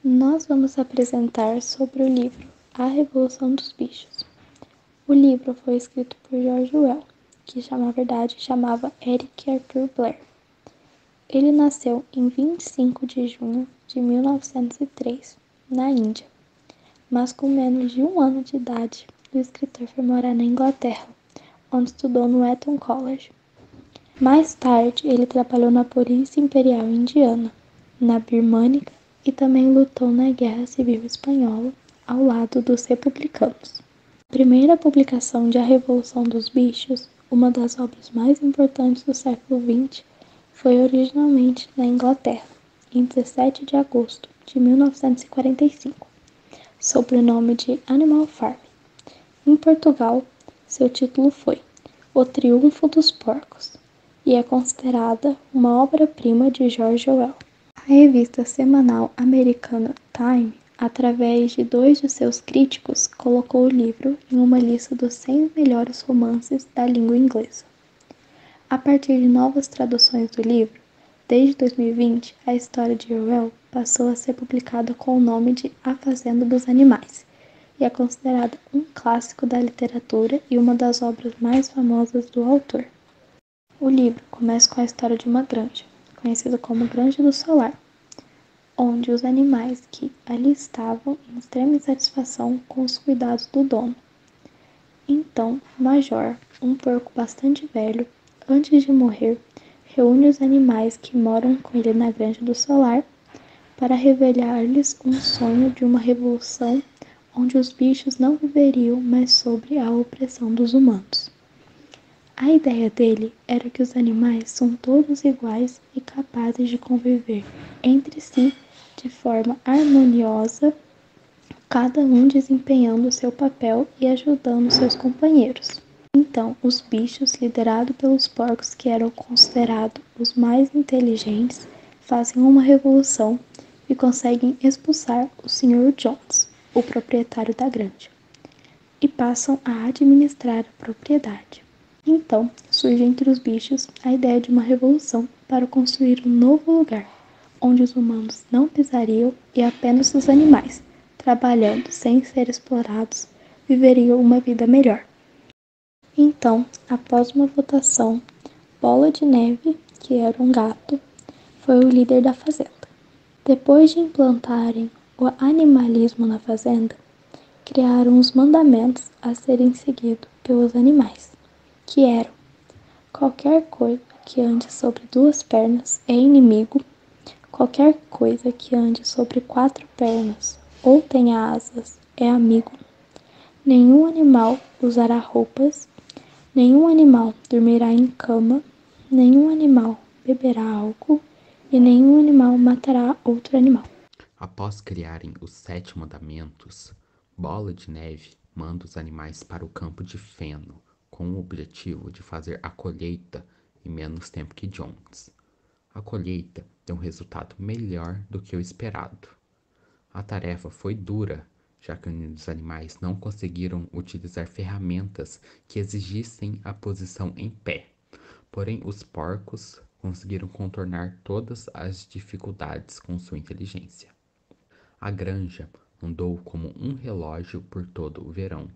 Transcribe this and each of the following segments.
Nós vamos apresentar sobre o livro A Revolução dos Bichos. O livro foi escrito por George Orwell, que na verdade chamava Eric Arthur Blair. Ele nasceu em 25 de junho de 1903, na Índia, mas com menos de um ano de idade, o escritor foi morar na Inglaterra, onde estudou no Eton College. Mais tarde, ele trabalhou na Polícia Imperial Indiana, na Birmânica e também lutou na Guerra Civil Espanhola ao lado dos republicanos. A primeira publicação de A Revolução dos Bichos, uma das obras mais importantes do século XX, foi originalmente na Inglaterra, em 17 de agosto de 1945, sob o nome de Animal Farm. Em Portugal, seu título foi O Triunfo dos Porcos e é considerada uma obra-prima de George Orwell. A revista semanal americana Time, através de 2 de seus críticos, colocou o livro em uma lista dos 100 melhores romances da língua inglesa. A partir de novas traduções do livro, desde 2020, a história de Orwell passou a ser publicada com o nome de A Fazenda dos Animais e é considerada um clássico da literatura e uma das obras mais famosas do autor. O livro começa com a história de uma granja, conhecida como Granja do Solar, onde os animais que ali estavam em extrema insatisfação com os cuidados do dono. Então, Major, um porco bastante velho, antes de morrer, reúne os animais que moram com ele na Granja do Solar para revelar-lhes um sonho de uma revolução onde os bichos não viveriam mais sob a opressão dos humanos. A ideia dele era que os animais são todos iguais e capazes de conviver entre si de forma harmoniosa, cada um desempenhando seu papel e ajudando seus companheiros. Então, os bichos, liderados pelos porcos que eram considerados os mais inteligentes, fazem uma revolução e conseguem expulsar o Sr. Jones, o proprietário da granja, e passam a administrar a propriedade. Então, surge entre os bichos a ideia de uma revolução para construir um novo lugar, onde os humanos não pisariam e apenas os animais, trabalhando sem ser explorados, viveriam uma vida melhor. Então, após uma votação, Bola de Neve, que era um gato, foi o líder da fazenda. Depois de implantarem o animalismo na fazenda, criaram os mandamentos a serem seguidos pelos animais, que eram: qualquer coisa que ande sobre 2 pernas é inimigo, qualquer coisa que ande sobre 4 pernas ou tenha asas é amigo, nenhum animal usará roupas, nenhum animal dormirá em cama, nenhum animal beberá álcool e nenhum animal matará outro animal. Após criarem os 7 mandamentos, Bola de Neve manda os animais para o campo de feno, com o objetivo de fazer a colheita em menos tempo que Jones. A colheita deu um resultado melhor do que o esperado. A tarefa foi dura, já que os animais não conseguiram utilizar ferramentas que exigissem a posição em pé. Porém, os porcos conseguiram contornar todas as dificuldades com sua inteligência. A granja andou como um relógio por todo o verão.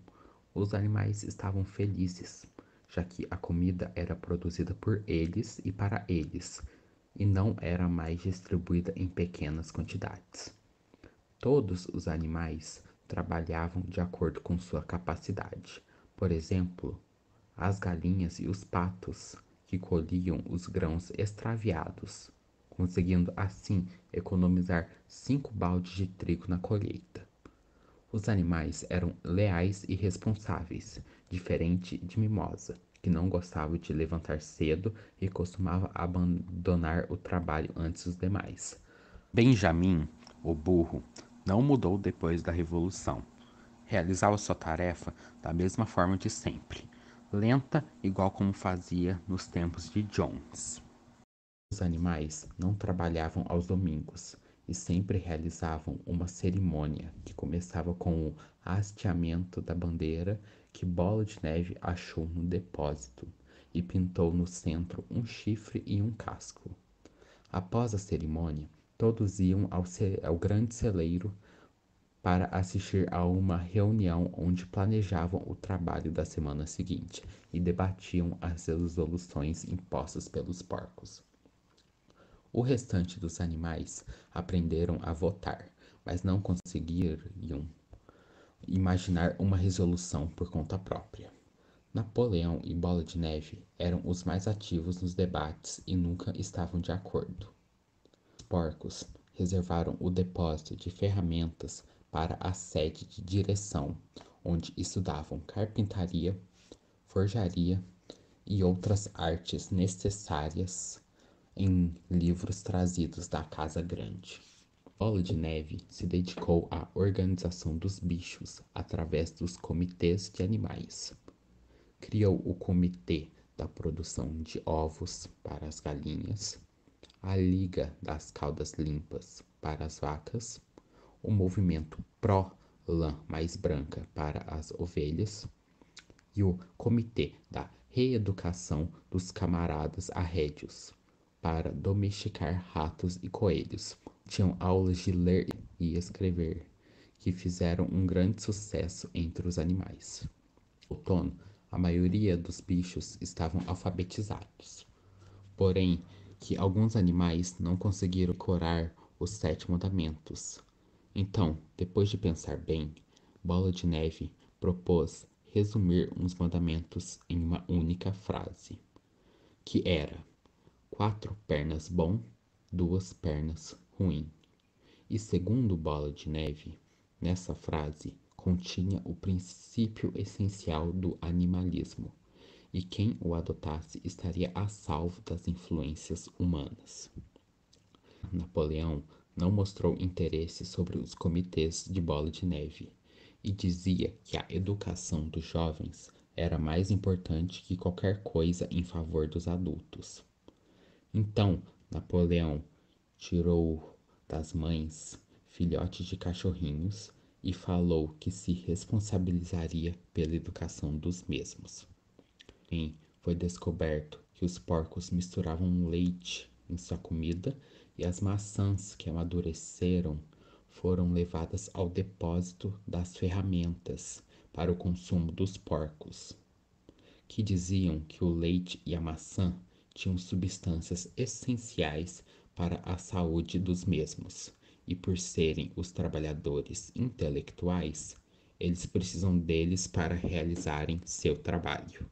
Os animais estavam felizes, já que a comida era produzida por eles e para eles, e não era mais distribuída em pequenas quantidades. Todos os animais trabalhavam de acordo com sua capacidade. Por exemplo, as galinhas e os patos, que colhiam os grãos extraviados, conseguindo assim economizar 5 baldes de trigo na colheita. Os animais eram leais e responsáveis, diferente de Mimosa, que não gostava de levantar cedo e costumava abandonar o trabalho antes dos demais. Benjamin, o burro, não mudou depois da Revolução. Realizava sua tarefa da mesma forma de sempre, lenta igual como fazia nos tempos de Jones. Os animais não trabalhavam aos domingos e sempre realizavam uma cerimônia que começava com o hasteamento da bandeira que Bola de Neve achou no depósito e pintou no centro um chifre e um casco. Após a cerimônia, Todos iam ao grande celeiro para assistir a uma reunião onde planejavam o trabalho da semana seguinte e debatiam as resoluções impostas pelos porcos. O restante dos animais aprenderam a votar, mas não conseguiram imaginar uma resolução por conta própria. Napoleão e Bola de Neve eram os mais ativos nos debates e nunca estavam de acordo. Os porcos reservaram o depósito de ferramentas para a sede de direção, onde estudavam carpintaria, forjaria e outras artes necessárias em livros trazidos da Casa Grande. Bola de Neve se dedicou à organização dos bichos através dos comitês de animais. Criou o Comitê da Produção de Ovos para as galinhas, a Liga das Caudas Limpas para as vacas, o Movimento Pró-Lã Mais Branca para as ovelhas e o Comitê da Reeducação dos Camaradas Arrédios para domesticar ratos e coelhos. Tinham aulas de ler e escrever que fizeram um grande sucesso entre os animais. No outono, a maioria dos bichos estavam alfabetizados, porém que alguns animais não conseguiram decorar os 7 mandamentos. Então, depois de pensar bem, Bola de Neve propôs resumir os mandamentos em uma única frase, que era: 4 pernas bom, 2 pernas ruim. E segundo Bola de Neve, nessa frase continha o princípio essencial do animalismo, e quem o adotasse estaria a salvo das influências humanas. Napoleão não mostrou interesse sobre os comitês de Bola de Neve e dizia que a educação dos jovens era mais importante que qualquer coisa em favor dos adultos. Então, Napoleão tirou das mães filhotes de cachorrinhos e falou que se responsabilizaria pela educação dos mesmos. E foi descoberto que os porcos misturavam leite em sua comida e as maçãs que amadureceram foram levadas ao depósito das ferramentas para o consumo dos porcos, que diziam que o leite e a maçã tinham substâncias essenciais para a saúde dos mesmos, e por serem os trabalhadores intelectuais, eles precisam deles para realizarem seu trabalho.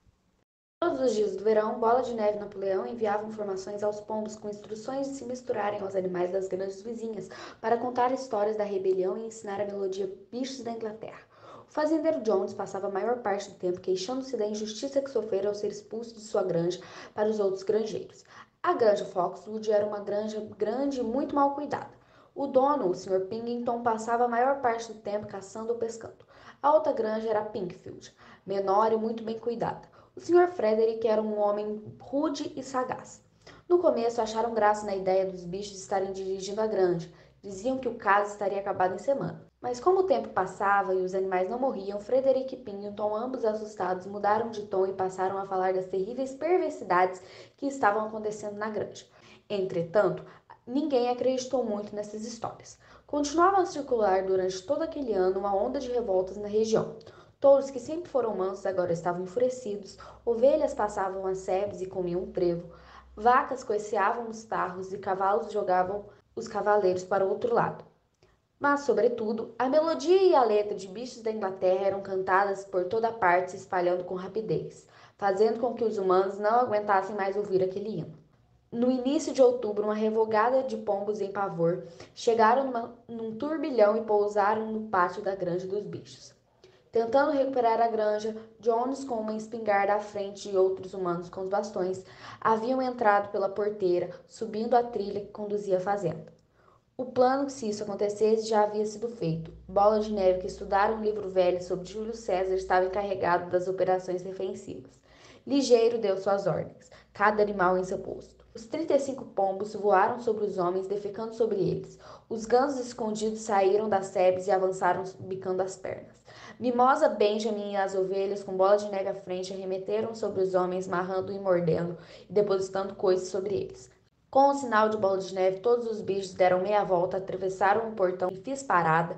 Todos os dias do verão, Bola de Neve e Napoleão enviavam informações aos pombos com instruções de se misturarem aos animais das grandes vizinhas para contar histórias da rebelião e ensinar a melodia Bichos da Inglaterra. O fazendeiro Jones passava a maior parte do tempo queixando-se da injustiça que sofrera ao ser expulso de sua granja para os outros granjeiros. A granja Foxwood era uma granja grande e muito mal cuidada. O dono, o Sr. Pingleton, passava a maior parte do tempo caçando ou pescando. A outra granja era Pinkfield, menor e muito bem cuidada. O Sr. Frederick era um homem rude e sagaz. No começo acharam graça na ideia dos bichos estarem dirigindo a granja. Diziam que o caso estaria acabado em semana. Mas como o tempo passava e os animais não morriam, Frederick e Pingleton, ambos assustados, mudaram de tom e passaram a falar das terríveis perversidades que estavam acontecendo na granja. Entretanto, ninguém acreditou muito nessas histórias. Continuava a circular durante todo aquele ano uma onda de revoltas na região. Touros que sempre foram mansos agora estavam enfurecidos, ovelhas passavam as sebes e comiam o trevo, vacas coceavam os tarros e cavalos jogavam os cavaleiros para o outro lado. Mas, sobretudo, a melodia e a letra de Bichos da Inglaterra eram cantadas por toda parte, se espalhando com rapidez, fazendo com que os humanos não aguentassem mais ouvir aquele hino. No início de outubro, uma revoada de pombos em pavor chegaram num turbilhão e pousaram no pátio da granja dos bichos. Tentando recuperar a granja, Jones com uma espingarda à frente e outros humanos com os bastões haviam entrado pela porteira, subindo a trilha que conduzia à fazenda. O plano, se isso acontecesse, já havia sido feito. Bola de Neve, que estudara um livro velho sobre Júlio César, estava encarregado das operações defensivas. Ligeiro deu suas ordens, cada animal em seu posto. Os 35 pombos voaram sobre os homens, defecando sobre eles. Os gansos escondidos saíram das sebes e avançaram bicando as pernas. Mimosa, Benjamin e as ovelhas, com Bola de Neve à frente, arremeteram sobre os homens, marrando e mordendo e depositando coisas sobre eles. Com o sinal de bola de neve, todos os bichos deram meia volta, atravessaram o portão e fiz parada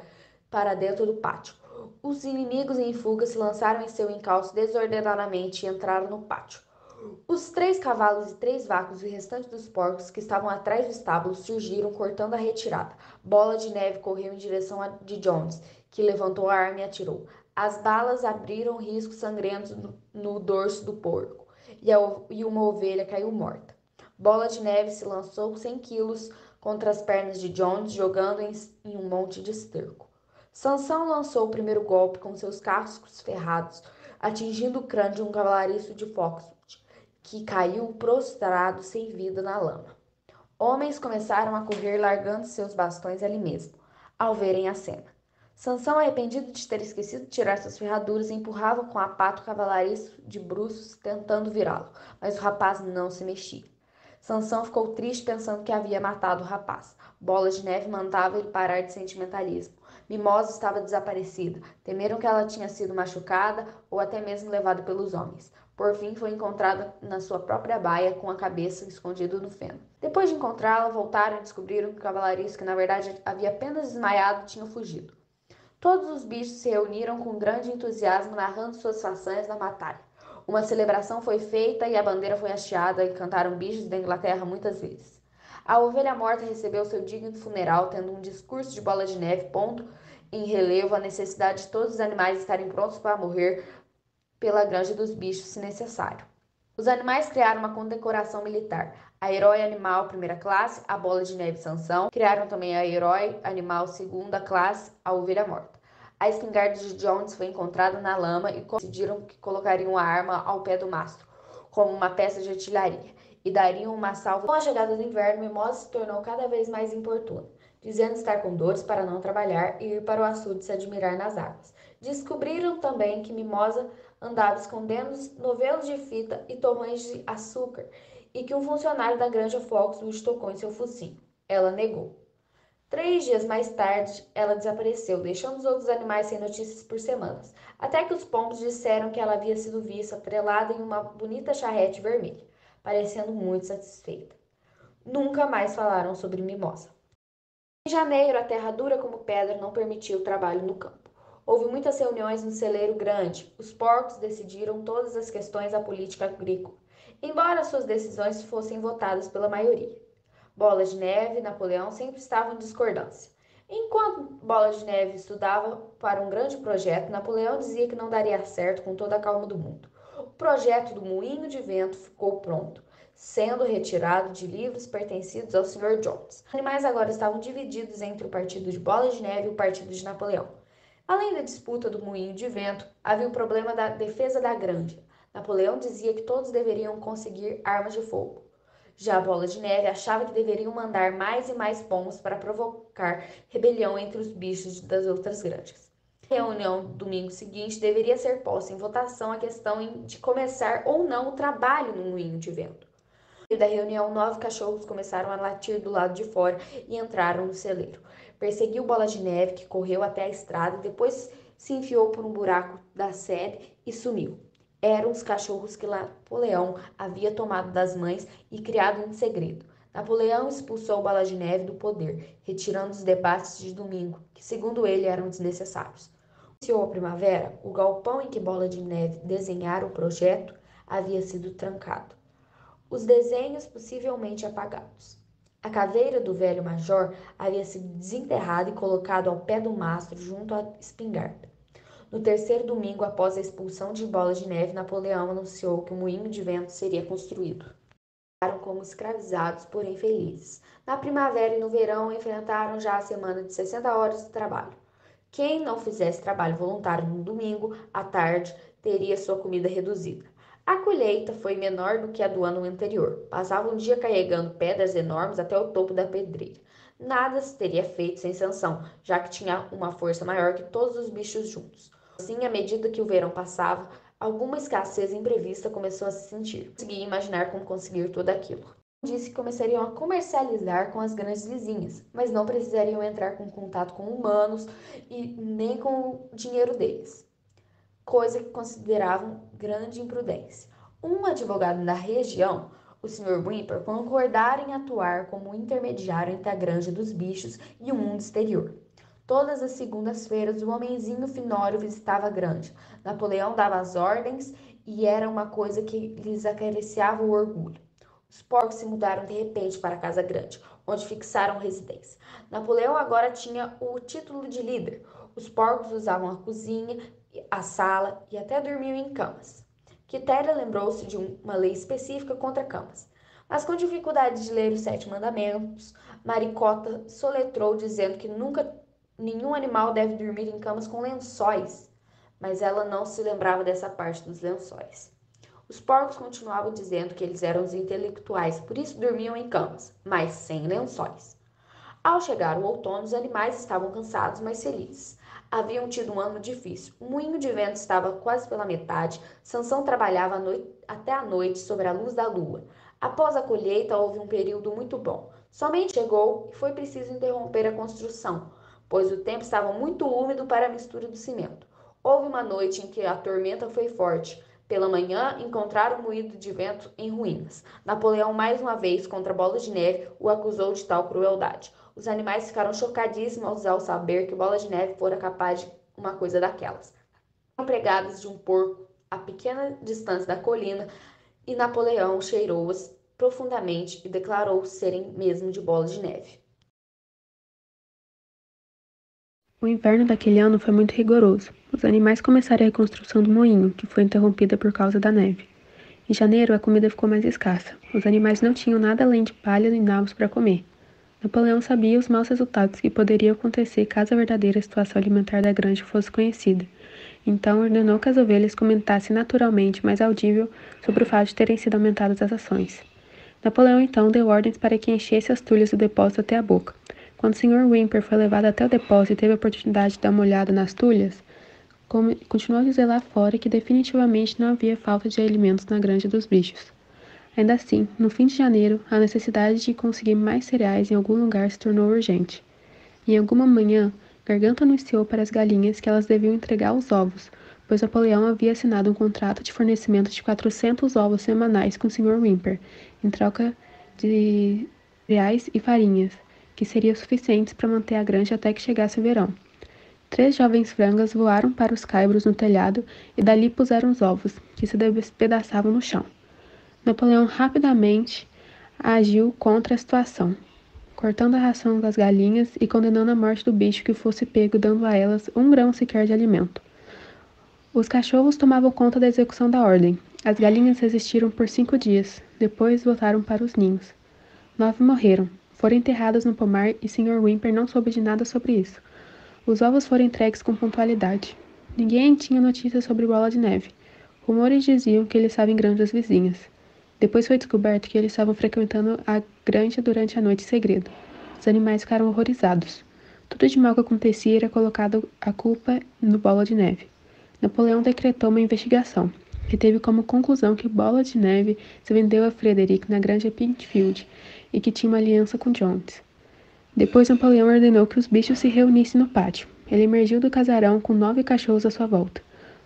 para dentro do pátio. Os inimigos em fuga se lançaram em seu encalço desordenadamente e entraram no pátio. Os 3 cavalos e 3 vacas e o restante dos porcos que estavam atrás do estábulo surgiram, cortando a retirada. Bola de Neve correu em direção de Jones, que levantou a arma e atirou. As balas abriram riscos sangrentos no dorso do porco, e uma ovelha caiu morta. Bola de Neve se lançou 100 quilos contra as pernas de Jones, jogando em um monte de esterco. Sansão lançou o primeiro golpe com seus cascos ferrados, atingindo o crânio de um cavalariço de Foxwood, que caiu prostrado sem vida na lama. Homens começaram a correr, largando seus bastões ali mesmo, ao verem a cena. Sansão, arrependido de ter esquecido de tirar suas ferraduras, empurrava com a pata o cavalariço de bruços, tentando virá-lo, mas o rapaz não se mexia. Sansão ficou triste pensando que havia matado o rapaz. Bola de Neve mandava ele parar de sentimentalismo. Mimosa estava desaparecida. Temeram que ela tinha sido machucada ou até mesmo levada pelos homens. Por fim, foi encontrada na sua própria baia, com a cabeça escondida no feno. Depois de encontrá-la, voltaram e descobriram que o cavalariço, que na verdade havia apenas desmaiado, tinha fugido. Todos os bichos se reuniram com grande entusiasmo, narrando suas façanhas na batalha. Uma celebração foi feita e a bandeira foi hasteada, e cantaram bichos da Inglaterra muitas vezes. A ovelha morta recebeu seu digno funeral, tendo um discurso de Bola de Neve, pondo em relevo a necessidade de todos os animais estarem prontos para morrer pela granja dos bichos, se necessário. Os animais criaram uma condecoração militar. A herói animal primeira classe, a Bola de Neve Sansão. Criaram também a herói animal segunda classe, a ovelha morta. A espingarda de Jones foi encontrada na lama e decidiram que colocariam a arma ao pé do mastro, como uma peça de artilharia, e dariam uma salva. Com a chegada do inverno, Mimosa se tornou cada vez mais importuna, dizendo estar com dores para não trabalhar e ir para o açude se admirar nas águas. Descobriram também que Mimosa andava escondendo novelos de fita e torrões de açúcar, e que um funcionário da granja Foxwood tocou em seu focinho. Ela negou. 3 dias mais tarde, ela desapareceu, deixando os outros animais sem notícias por semanas, até que os pombos disseram que ela havia sido vista atrelada em uma bonita charrete vermelha, parecendo muito satisfeita. Nunca mais falaram sobre Mimosa. Em janeiro, a terra dura como pedra não permitia o trabalho no campo. Houve muitas reuniões no celeiro grande. Os porcos decidiram todas as questões da política agrícola, embora suas decisões fossem votadas pela maioria. Bola de Neve e Napoleão sempre estavam em discordância. Enquanto Bola de Neve estudava para um grande projeto, Napoleão dizia que não daria certo com toda a calma do mundo. O projeto do moinho de vento ficou pronto, sendo retirado de livros pertencidos ao Sr. Jones. Os animais agora estavam divididos entre o partido de Bola de Neve e o partido de Napoleão. Além da disputa do moinho de vento, havia o problema da defesa da granja. Napoleão dizia que todos deveriam conseguir armas de fogo. Já a Bola de Neve achava que deveriam mandar mais e mais pombos para provocar rebelião entre os bichos das outras granjas. Na reunião do domingo seguinte, deveria ser posta em votação a questão de começar ou não o trabalho no moinho de vento. No meio da reunião, 9 cachorros começaram a latir do lado de fora e entraram no celeiro. Perseguiu Bola de Neve, que correu até a estrada, depois se enfiou por um buraco da sede e sumiu. Eram os cachorros que Napoleão havia tomado das mães e criado em segredo. Napoleão expulsou Bola de Neve do poder, retirando os debates de domingo, que segundo ele eram desnecessários. Iniciou a primavera, o galpão em que Bola de Neve desenhara o projeto havia sido trancado. Os desenhos possivelmente apagados. A caveira do velho major havia sido desenterrada e colocado ao pé do mastro junto à espingarda. No terceiro domingo após a expulsão de Bola de Neve, Napoleão anunciou que o moinho de vento seria construído. Ficaram como escravizados, porém felizes. Na primavera e no verão enfrentaram já a semana de 60 horas de trabalho. Quem não fizesse trabalho voluntário no domingo, à tarde, teria sua comida reduzida. A colheita foi menor do que a do ano anterior. Passava um dia carregando pedras enormes até o topo da pedreira. Nada se teria feito sem Sansão, já que tinha uma força maior que todos os bichos juntos. Assim, à medida que o verão passava, alguma escassez imprevista começou a se sentir. Não conseguia imaginar como conseguir tudo aquilo. Disse que começariam a comercializar com as grandes vizinhas, mas não precisariam entrar em contato com humanos e nem com o dinheiro deles, coisa que consideravam grande imprudência. Um advogado da região, o Sr. Whymper concordara em atuar como intermediário entre a granja dos bichos e o mundo exterior. Todas as segundas-feiras, o homenzinho Finório visitava a granja. Napoleão dava as ordens e era uma coisa que lhes acariciava o orgulho. Os porcos se mudaram de repente para a casa grande, onde fixaram residência. Napoleão agora tinha o título de líder. Os porcos usavam a cozinha, a sala e até dormiam em camas. Quitéria lembrou-se de uma lei específica contra camas. Mas com dificuldade de ler os 7 mandamentos, Maricota soletrou dizendo que nunca nenhum animal deve dormir em camas com lençóis. Mas ela não se lembrava dessa parte dos lençóis. Os porcos continuavam dizendo que eles eram os intelectuais, por isso dormiam em camas, mas sem lençóis. Ao chegar o outono, os animais estavam cansados, mas felizes. Haviam tido um ano difícil. O moinho de vento estava quase pela metade. Sansão trabalhava até a noite sob a luz da lua. Após a colheita, houve um período muito bom. Somente chegou e foi preciso interromper a construção, pois o tempo estava muito úmido para a mistura do cimento. Houve uma noite em que a tormenta foi forte. Pela manhã, encontraram o moído de vento em ruínas. Napoleão, mais uma vez, contra a Bola de Neve, o acusou de tal crueldade. Os animais ficaram chocadíssimos ao saber que Bola de Neve fora capaz de uma coisa daquelas. Foram pregadas de um porco a pequena distância da colina e Napoleão cheirou-as profundamente e declarou serem mesmo de Bola de Neve. O inverno daquele ano foi muito rigoroso. Os animais começaram a reconstrução do moinho, que foi interrompida por causa da neve. Em janeiro, a comida ficou mais escassa. Os animais não tinham nada além de palha e nabos para comer. Napoleão sabia os maus resultados que poderiam acontecer caso a verdadeira situação alimentar da granja fosse conhecida. Então ordenou que as ovelhas comentassem naturalmente, mais audível, sobre o fato de terem sido aumentadas as ações. Napoleão então deu ordens para que enchesse as tulhas do depósito até a boca. Quando o Sr. Whymper foi levado até o depósito e teve a oportunidade de dar uma olhada nas tulhas, continuou a dizer lá fora que definitivamente não havia falta de alimentos na granja dos bichos. Ainda assim, no fim de janeiro, a necessidade de conseguir mais cereais em algum lugar se tornou urgente. Em alguma manhã, Garganta anunciou para as galinhas que elas deviam entregar os ovos, pois Napoleão havia assinado um contrato de fornecimento de 400 ovos semanais com o Sr. Whymper, em troca de cereais e farinhas, que seriam suficientes para manter a granja até que chegasse o verão. 3 jovens frangas voaram para os caibros no telhado e dali puseram os ovos, que se despedaçavam no chão. Napoleão rapidamente agiu contra a situação, cortando a ração das galinhas e condenando a morte do bicho que fosse pego dando a elas um grão sequer de alimento. Os cachorros tomavam conta da execução da ordem. As galinhas resistiram por 5 dias, depois voltaram para os ninhos. 9 morreram, foram enterrados no pomar e Sr. Whymper não soube de nada sobre isso. Os ovos foram entregues com pontualidade. Ninguém tinha notícias sobre Bola de Neve. Rumores diziam que ele estava em granjas vizinhas. Depois foi descoberto que eles estavam frequentando a granja durante a noite em segredo. Os animais ficaram horrorizados. Tudo de mal que acontecia era colocado a culpa no Bola de Neve. Napoleão decretou uma investigação, que teve como conclusão que Bola de Neve se vendeu a Frederick na granja Pitfield e que tinha uma aliança com Jones. Depois Napoleão ordenou que os bichos se reunissem no pátio. Ele emergiu do casarão com 9 cachorros à sua volta.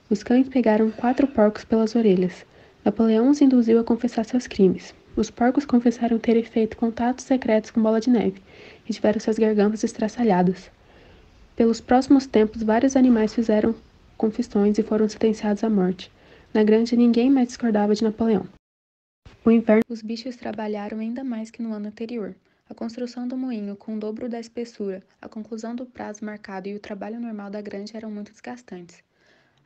Os cães pegaram 4 porcos pelas orelhas. Napoleão os induziu a confessar seus crimes. Os porcos confessaram terem feito contatos secretos com Bola de Neve e tiveram suas gargantas estraçalhadas. Pelos próximos tempos, vários animais fizeram confissões e foram sentenciados à morte. Na granja, ninguém mais discordava de Napoleão. No inverno, os bichos trabalharam ainda mais que no ano anterior. A construção do moinho, com o dobro da espessura, a conclusão do prazo marcado e o trabalho normal da granja eram muito desgastantes.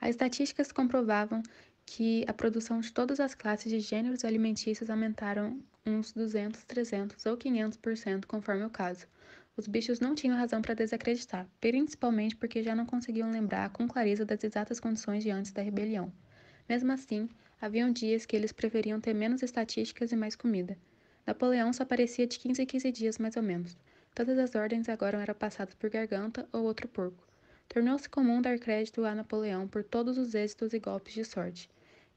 As estatísticas comprovavam que a produção de todas as classes de gêneros alimentícios aumentaram uns 200, 300 ou 500% conforme o caso. Os bichos não tinham razão para desacreditar, principalmente porque já não conseguiam lembrar com clareza das exatas condições de antes da rebelião. Mesmo assim, haviam dias que eles preferiam ter menos estatísticas e mais comida. Napoleão só aparecia de 15 em 15 dias, mais ou menos. Todas as ordens agora eram passadas por Garganta ou outro porco. Tornou-se comum dar crédito a Napoleão por todos os êxitos e golpes de sorte.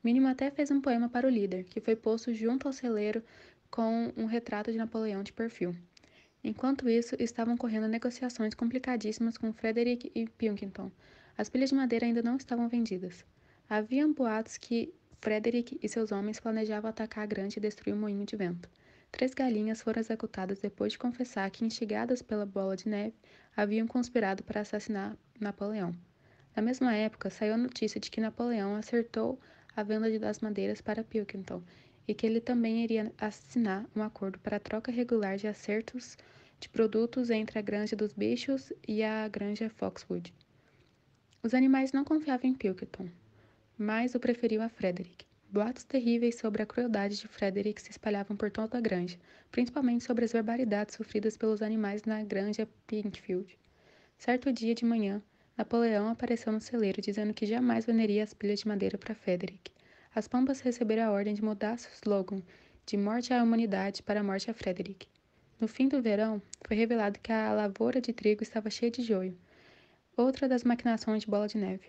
Mínimo até fez um poema para o líder, que foi posto junto ao celeiro com um retrato de Napoleão de perfil. Enquanto isso, estavam correndo negociações complicadíssimas com Frederick e Pilkington. As pilhas de madeira ainda não estavam vendidas. Havia boatos que Frederick e seus homens planejavam atacar a granja e destruir o moinho de vento. 3 galinhas foram executadas depois de confessar que, instigadas pela bola de neve, haviam conspirado para assassinar Napoleão. Na mesma época, saiu a notícia de que Napoleão acertou a venda das madeiras para Pilkington e que ele também iria assinar um acordo para a troca regular de acertos de produtos entre a Granja dos Bichos e a Granja Foxwood. Os animais não confiavam em Pilkington, mas o preferiam a Frederick. Boatos terríveis sobre a crueldade de Frederick se espalhavam por toda a granja, principalmente sobre as barbaridades sofridas pelos animais na granja Pinkfield. Certo dia de manhã, Napoleão apareceu no celeiro dizendo que jamais venderia as pilhas de madeira para Frederick. As pombas receberam a ordem de mudar seu slogan de morte à humanidade para morte a Frederick. No fim do verão, foi revelado que a lavoura de trigo estava cheia de joio, outra das maquinações de Bola de Neve.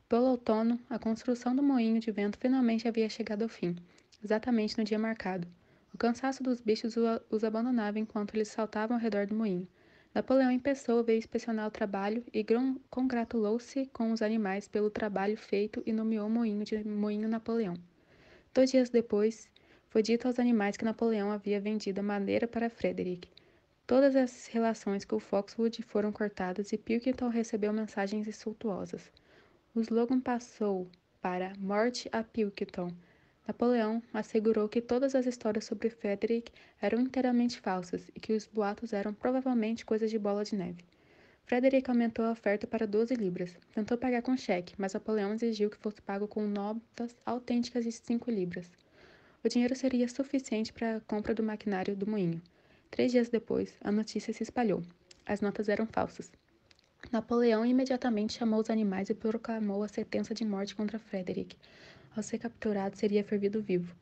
Pelo outono, a construção do moinho de vento finalmente havia chegado ao fim, exatamente no dia marcado. O cansaço dos bichos os abandonava enquanto eles saltavam ao redor do moinho. Napoleão em pessoa veio inspecionar o trabalho e congratulou-se com os animais pelo trabalho feito e nomeou o moinho de Moinho Napoleão. 2 dias depois, foi dito aos animais que Napoleão havia vendido a madeira para Frederick. Todas as relações com Foxwood foram cortadas e Pilkington recebeu mensagens insultuosas. O slogan passou para Morte a Pilkington. Napoleão assegurou que todas as histórias sobre Frederick eram inteiramente falsas e que os boatos eram provavelmente coisas de Bola de Neve. Frederick aumentou a oferta para 12 libras. Tentou pagar com cheque, mas Napoleão exigiu que fosse pago com notas autênticas de 5 libras. O dinheiro seria suficiente para a compra do maquinário do moinho. 3 dias depois, a notícia se espalhou. As notas eram falsas. Napoleão imediatamente chamou os animais e proclamou a sentença de morte contra Frederick. Ao ser capturado, seria fervido vivo.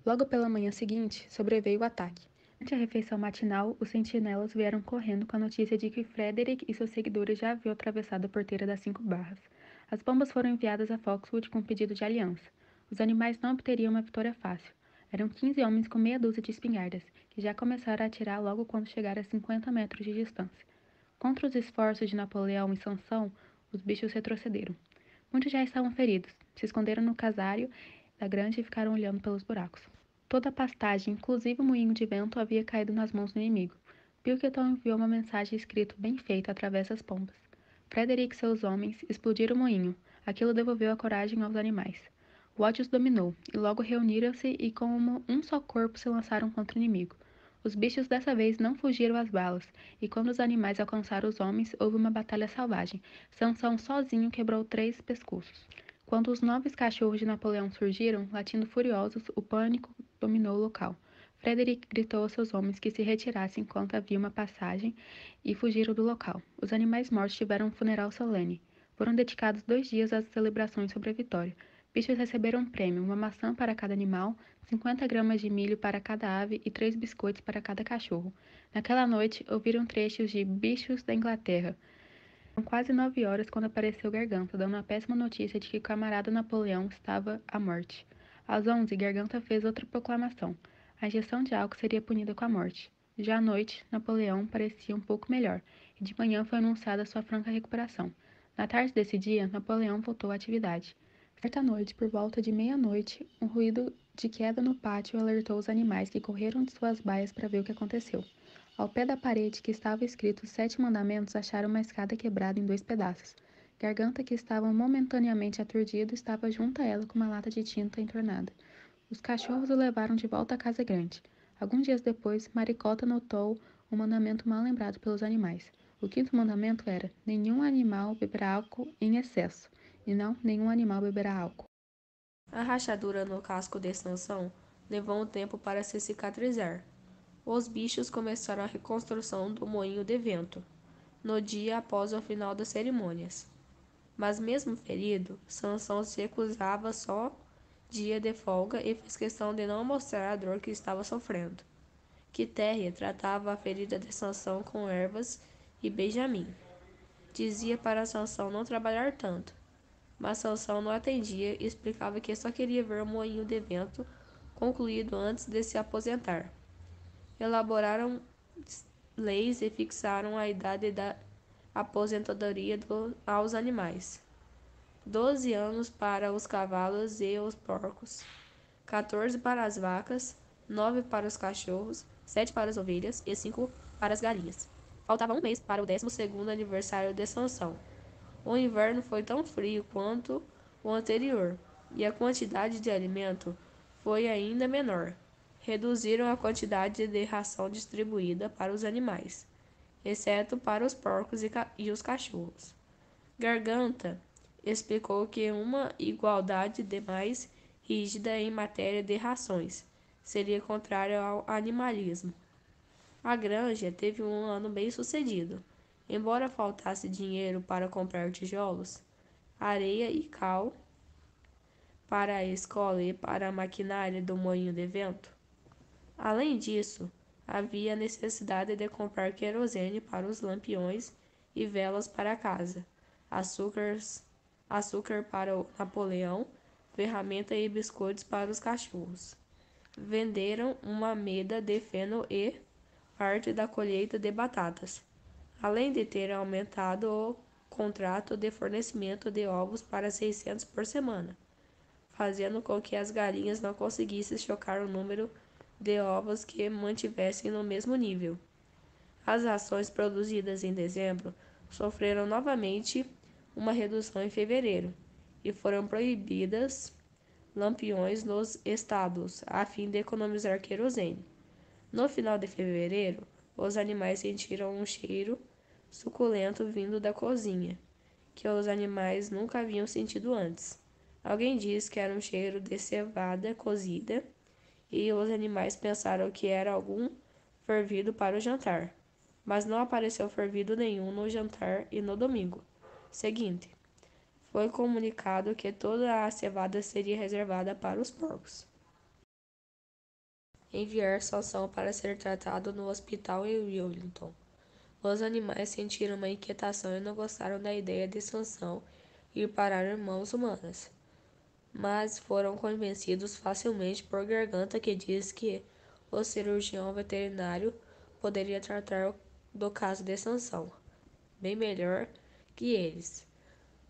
Logo pela manhã seguinte, sobreveio o ataque. Durante a refeição matinal, os sentinelas vieram correndo com a notícia de que Frederick e seus seguidores já haviam atravessado a porteira das 5 barras. As bombas foram enviadas a Foxwood com pedido de aliança. Os animais não obteriam uma vitória fácil. Eram 15 homens com meia dúzia de espingardas, que já começaram a atirar logo quando chegaram a 50 metros de distância. Contra os esforços de Napoleão e Sansão, os bichos retrocederam. Muitos já estavam feridos, se esconderam no casário da granja e ficaram olhando pelos buracos. Toda a pastagem, inclusive o moinho de vento, havia caído nas mãos do inimigo. Pilkington enviou uma mensagem escrita bem feita através das pombas. Frederick e seus homens explodiram o moinho. Aquilo devolveu a coragem aos animais. O ódio os dominou, e logo reuniram-se e como um só corpo se lançaram contra o inimigo. Os bichos dessa vez não fugiram às balas, e quando os animais alcançaram os homens, houve uma batalha selvagem. Sansão sozinho quebrou 3 pescoços. Quando os 9 cachorros de Napoleão surgiram, latindo furiosos, o pânico dominou o local. Frederick gritou aos seus homens que se retirassem enquanto havia uma passagem e fugiram do local. Os animais mortos tiveram um funeral solene. Foram dedicados 2 dias às celebrações sobre a vitória. Bichos receberam um prêmio, uma maçã para cada animal, 50 gramas de milho para cada ave e 3 biscoitos para cada cachorro. Naquela noite, ouviram trechos de Bichos da Inglaterra. Eram quase 9 horas quando apareceu Garganta, dando a péssima notícia de que o camarada Napoleão estava à morte. Às 11, Garganta fez outra proclamação. A injeção de álcool seria punida com a morte. Já à noite, Napoleão parecia um pouco melhor, e de manhã foi anunciada sua franca recuperação. Na tarde desse dia, Napoleão voltou à atividade. Certa noite, por volta de meia-noite, um ruído de queda no pátio alertou os animais que correram de suas baias para ver o que aconteceu. Ao pé da parede que estava escrito os 7 mandamentos, acharam uma escada quebrada em 2 pedaços. Garganta, que estava momentaneamente aturdido, estava junto a ela com uma lata de tinta entornada. Os cachorros o levaram de volta à casa grande. Alguns dias depois, Maricota notou um mandamento mal lembrado pelos animais. O 5º mandamento era: nenhum animal beberá álcool em excesso. E não, nenhum animal beberá álcool. A rachadura no casco de Sansão levou um tempo para se cicatrizar. Os bichos começaram a reconstrução do moinho de vento, no dia após o final das cerimônias. Mas mesmo ferido, Sansão se recusava só dia de folga e fez questão de não mostrar a dor que estava sofrendo. Quitéria tratava a ferida de Sansão com ervas e Benjamim. Dizia para Sansão não trabalhar tanto, mas Sansão não atendia e explicava que só queria ver o moinho de vento concluído antes de se aposentar. Elaboraram leis e fixaram a idade da aposentadoria aos animais. 12 anos para os cavalos e os porcos, 14 para as vacas, 9 para os cachorros, 7 para as ovelhas e 5 para as galinhas. Faltava um mês para o 12º aniversário de Sansão. O inverno foi tão frio quanto o anterior, e a quantidade de alimento foi ainda menor. Reduziram a quantidade de ração distribuída para os animais, exceto para os porcos e os cachorros. Garganta explicou que uma igualdade demais rígida em matéria de rações seria contrária ao animalismo. A granja teve um ano bem-sucedido. Embora faltasse dinheiro para comprar tijolos, areia e cal para a escola e para a maquinária do moinho de vento. Além disso, havia necessidade de comprar querosene para os lampiões e velas para a casa, açúcar para o Napoleão, ferramenta e biscoitos para os cachorros. Venderam uma meda de feno e parte da colheita de batatas, além de ter aumentado o contrato de fornecimento de ovos para 600 por semana, fazendo com que as galinhas não conseguissem chocar o número de ovos que mantivessem no mesmo nível. As rações produzidas em dezembro sofreram novamente uma redução em fevereiro e foram proibidas lampiões nos estábulos, a fim de economizar querosene. No final de fevereiro, os animais sentiram um cheiro suculento vindo da cozinha, que os animais nunca haviam sentido antes. Alguém disse que era um cheiro de cevada cozida, e os animais pensaram que era algum fervido para o jantar. Mas não apareceu fervido nenhum no jantar e no domingo seguinte. Foi comunicado que toda a cevada seria reservada para os porcos. Enviar Sansão para ser tratado no hospital em Wellington. Os animais sentiram uma inquietação e não gostaram da ideia de Sansão ir parar em mãos humanas, mas foram convencidos facilmente por Garganta, que disse que o cirurgião veterinário poderia tratar do caso de Sansão bem melhor que eles.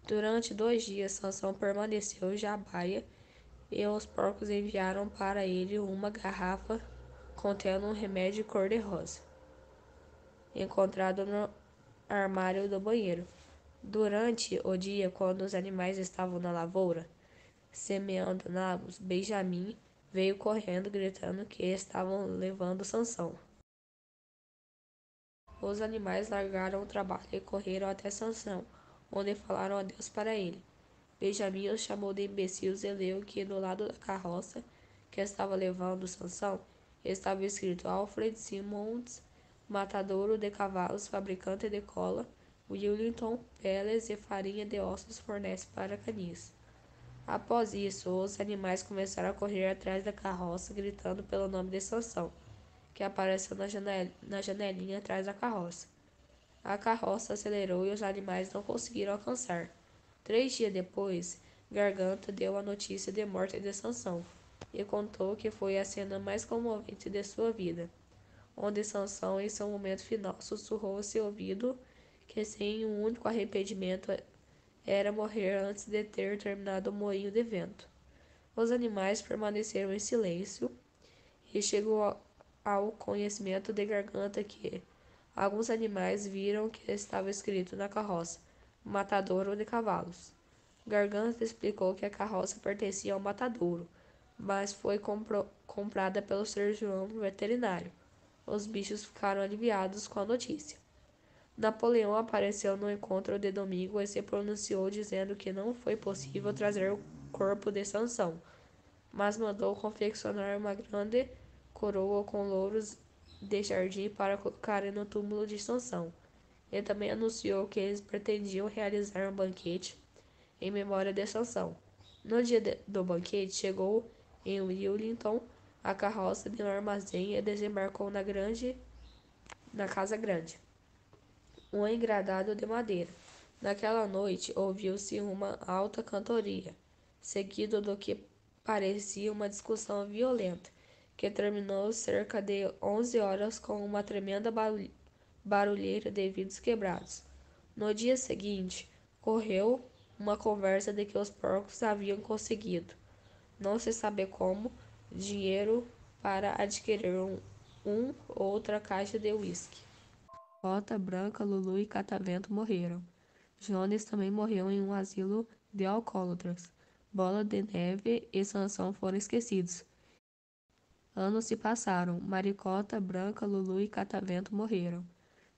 Durante 2 dias, Sansão permaneceu em Jabaia e os porcos enviaram para ele uma garrafa contendo um remédio cor-de-rosa, encontrado no armário do banheiro. Durante o dia, quando os animais estavam na lavoura, semeando nabos, Benjamim veio correndo, gritando que estavam levando Sansão. Os animais largaram o trabalho e correram até Sansão, onde falaram adeus para ele. Benjamim os chamou de imbecil e leu que no lado da carroça que estava levando Sansão estava escrito Alfred Simmons, matadouro de cavalos, fabricante de cola, Wellington, peles e farinha de ossos fornece para canis. Após isso, os animais começaram a correr atrás da carroça, gritando pelo nome de Sansão, que apareceu na janelinha atrás da carroça. A carroça acelerou e os animais não conseguiram alcançar. 3 dias depois, Garganta deu a notícia de morte de Sansão e contou que foi a cena mais comovente de sua vida, onde Sansão, em seu momento final, sussurrou ao seu ouvido que sem um único arrependimento era morrer antes de ter terminado o moinho de vento. Os animais permaneceram em silêncio e chegou ao conhecimento de Garganta que alguns animais viram que estava escrito na carroça matadouro de cavalos. Garganta explicou que a carroça pertencia ao matadouro, mas foi comprada pelo cirurgião veterinário. Os bichos ficaram aliviados com a notícia. Napoleão apareceu no encontro de domingo e se pronunciou dizendo que não foi possível trazer o corpo de Sansão, mas mandou confeccionar uma grande coroa com louros de jardim para colocarem no túmulo de Sansão. Ele também anunciou que eles pretendiam realizar um banquete em memória de Sansão. No dia do banquete, chegou em Wellington a carroça de um armazém e desembarcou na casa grande, um engradado de madeira. Naquela noite ouviu-se uma alta cantoria, seguido do que parecia uma discussão violenta, que terminou cerca de 11 horas com uma tremenda barulheira de vidros quebrados. No dia seguinte, correu uma conversa de que os porcos haviam conseguido, não se sabe como, dinheiro para adquirir outra caixa de uísque. Cota, Branca, Lulu e Catavento morreram. Jones também morreu em um asilo de alcoólatras. Bola de Neve e Sansão foram esquecidos. Anos se passaram. Maricota, Branca, Lulu e Catavento morreram.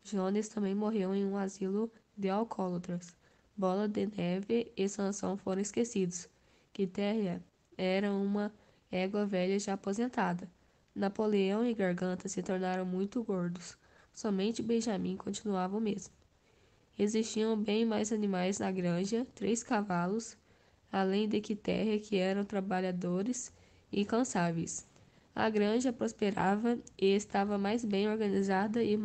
Jones também morreu em um asilo de alcoólatras. Bola de Neve e Sansão foram esquecidos. Quitéria era uma égua velha já aposentada. Napoleão e Garganta se tornaram muito gordos. Somente Benjamin continuava o mesmo. Existiam bem mais animais na granja, 3 cavalos, além de Quitéria, que eram trabalhadores e cansáveis. A granja prosperava e estava mais bem organizada em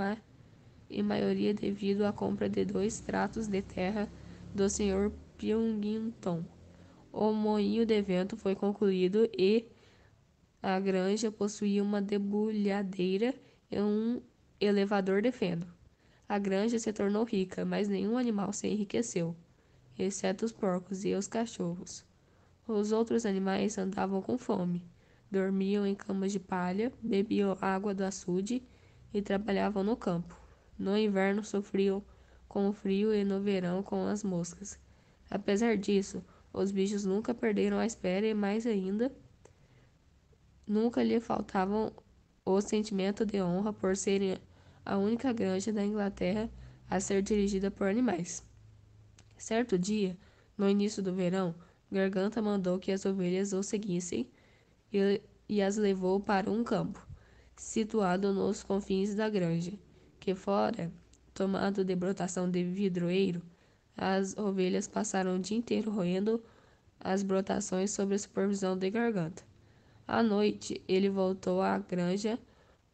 maioria devido à compra de 2 tratos de terra do Sr. Pilkington. O moinho de vento foi concluído e a granja possuía uma debulhadeira e um elevador de feno. A granja se tornou rica, mas nenhum animal se enriqueceu, exceto os porcos e os cachorros. Os outros animais andavam com fome, dormiam em camas de palha, bebiam água do açude e trabalhavam no campo. No inverno sofriam com o frio e no verão com as moscas. Apesar disso, os bichos nunca perderam a espera e, mais ainda, nunca lhe faltavam o sentimento de honra por serem a única granja da Inglaterra a ser dirigida por animais. Certo dia, no início do verão, Garganta mandou que as ovelhas o seguissem e as levou para um campo, situado nos confins da granja, que fora tomado de brotação de vidroeiro. As ovelhas passaram o dia inteiro roendo as brotações sob a supervisão de Garganta. À noite, ele voltou à granja,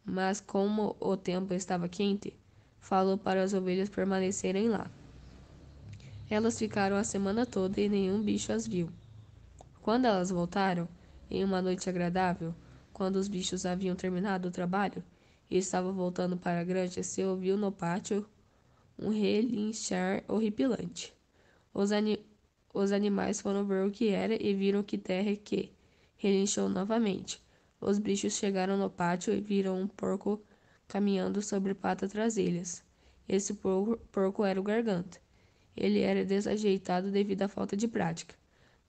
mas como o tempo estava quente, falou para as ovelhas permanecerem lá. Elas ficaram a semana toda e nenhum bicho as viu. Quando elas voltaram, em uma noite agradável, quando os bichos haviam terminado o trabalho e estavam voltando para a granja, se ouviu no pátio um relinchar horripilante. Os animais foram ver o que era e viram Quitéria, que relinchou novamente. Os bichos chegaram no pátio e viram um porco caminhando sobre patas traseiras. Esse porco era o Garganta. Ele era desajeitado devido à falta de prática,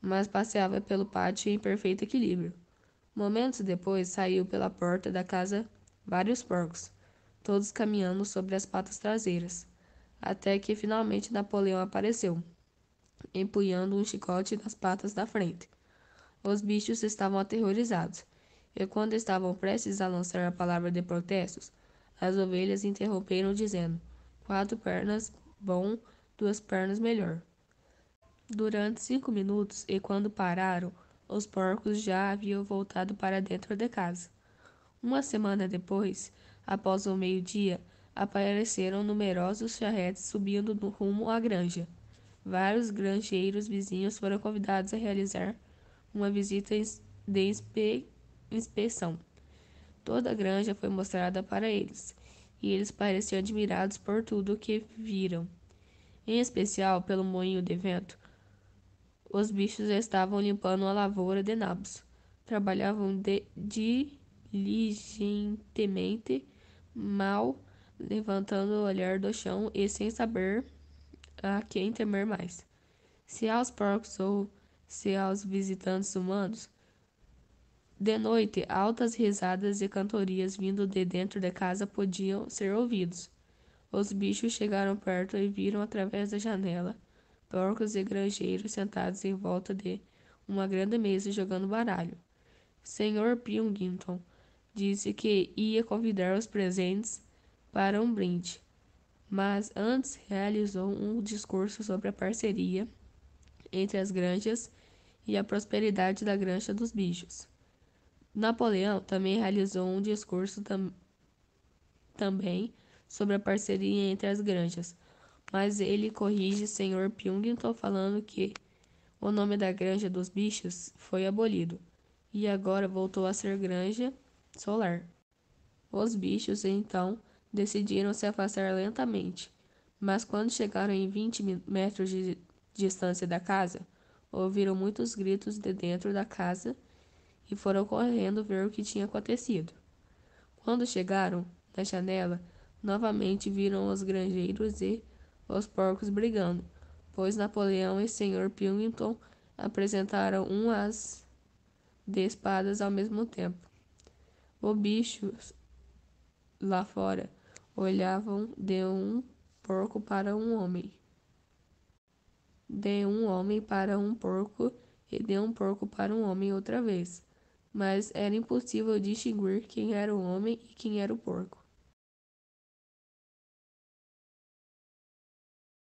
mas passeava pelo pátio em perfeito equilíbrio. Momentos depois, saiu pela porta da casa vários porcos, todos caminhando sobre as patas traseiras, até que finalmente Napoleão apareceu, empunhando um chicote nas patas da frente. Os bichos estavam aterrorizados, e quando estavam prestes a lançar a palavra de protestos, as ovelhas interromperam dizendo: 4 pernas bom, 2 pernas melhor. Durante 5 minutos, e quando pararam, os porcos já haviam voltado para dentro de casa. Uma semana depois, após o meio-dia, apareceram numerosos charretes subindo no rumo à granja. Vários granjeiros vizinhos foram convidados a realizar uma visita de inspeção. Toda a granja foi mostrada para eles, e eles pareciam admirados por tudo o que viram, em especial pelo moinho de vento. Os bichos estavam limpando a lavoura de nabos. Trabalhavam diligentemente, mal levantando o olhar do chão e sem saber a quem temer mais, se aos porcos ou se aos visitantes humanos. De noite, altas risadas e cantorias vindo de dentro de casa podiam ser ouvidos. Os bichos chegaram perto e viram através da janela porcos e granjeiros sentados em volta de uma grande mesa jogando baralho. Sr. Pilkington disse que ia convidar os presentes para um brinde, mas antes realizou um discurso sobre a parceria entre as granjas e a prosperidade da granja dos bichos. Napoleão também realizou um discurso também sobre a parceria entre as granjas, mas ele corrige Sr. Pilkington falando que o nome da granja dos bichos foi abolido e agora voltou a ser Granja Solar. Os bichos então decidiram se afastar lentamente, mas quando chegaram em 20 metros de distância da casa, ouviram muitos gritos de dentro da casa e foram correndo ver o que tinha acontecido. Quando chegaram na janela, novamente viram os granjeiros e os porcos brigando, pois Napoleão e Sr. Pilkington apresentaram um as de espadas ao mesmo tempo. Os bichos lá fora olhavam de um porco para um homem, de um homem para um porco e de um porco para um homem outra vez, mas era impossível distinguir quem era o homem e quem era o porco.